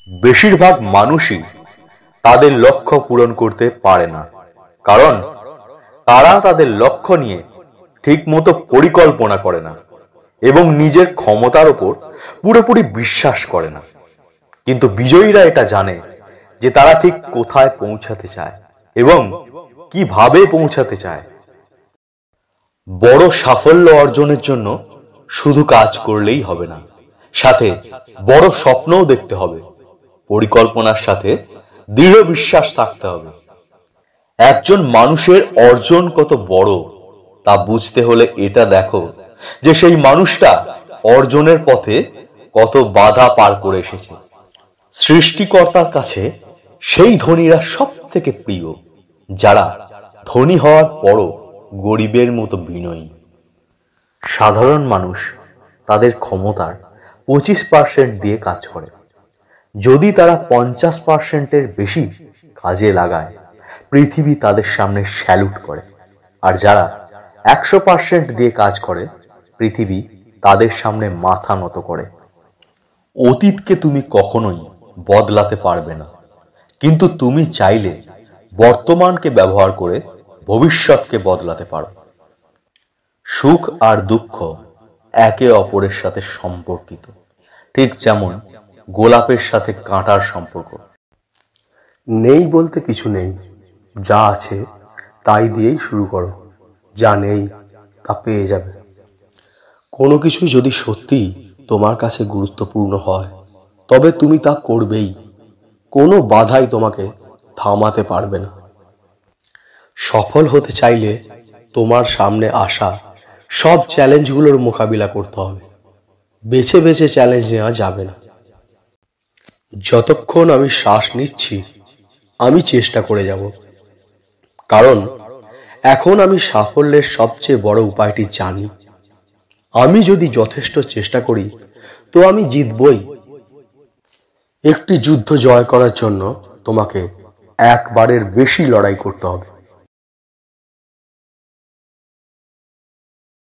বেশিরভাগ মানুষই তাদের লক্ষ্য পূরণ করতে পারে না, কারণ তারা তাদের লক্ষ্য নিয়ে ঠিকমতো পরিকল্পনা করে না এবং নিজের ক্ষমতার উপর পুরোপুরি বিশ্বাস করে না। কিন্তু বিজয়ীরা এটা জানে যে তারা ঠিক কোথায় পৌঁছাতে চায় এবং কিভাবে পৌঁছাতে চায়। বড় সাফল্য অর্জনের জন্য শুধু কাজ করলেই হবে না, সাথে বড় স্বপ্নও দেখতে হবে। পরিকল্পনার সাথে দৃঢ় বিশ্বাস থাকতে হবে। একজন মানুষের অর্জন কত বড় তা বুঝতে হলে এটা দেখো যে সেই মানুষটা অর্জনের পথে কত বাধা পার করে এসেছে। সৃষ্টিকর্তার কাছে সেই ধনীরা সব থেকে প্রিয় যারা ধনী হওয়ার পরও গরিবের মতো বিনয়ী। সাধারণ মানুষ তাদের ক্ষমতার 25% দিয়ে কাজ করে। যদি তারা 50%-এর বেশি কাজে লাগায়, পৃথিবী তাদের সামনে স্যালুট করে। আর যারা 100% দিয়ে কাজ করে, পৃথিবী তাদের সামনে মাথা নত করে। অতীতকে তুমি কখনোই বদলাতে পারবে না, কিন্তু তুমি চাইলে বর্তমানকে ব্যবহার করে ভবিষ্যৎকে বদলাতে পারো। সুখ আর দুঃখ একে অপরের সাথে সম্পর্কিত, ঠিক যেমন গোলাপের সাথে কাঁটার সম্পর্ক। নেই বলতে কিছু নেই, যা আছে তাই দিয়েই শুরু করো। যা নেই তা পেয়ে যাবে। কোনো কিছু যদি সত্যি তোমার কাছে গুরুত্বপূর্ণ হয়, তবে তুমি তা করবেই। কোনো বাধাই তোমাকে থামাতে পারবে না। সফল হতে চাইলে তোমার সামনে আসা সব চ্যালেঞ্জগুলোর মোকাবিলা করতে হবে। বেছে বেছে চ্যালেঞ্জ নেওয়া যাবে না। যতক্ষণ আমি শ্বাস নিচ্ছি, আমি চেষ্টা করে যাব, কারণ এখন আমি সাফল্যের সবচেয়ে বড় উপায়টি জানি। আমি যদি যথেষ্ট চেষ্টা করি তো আমি জিতবই। একটি যুদ্ধ জয় করার জন্য তোমাকে একবারের বেশি লড়াই করতে হবে।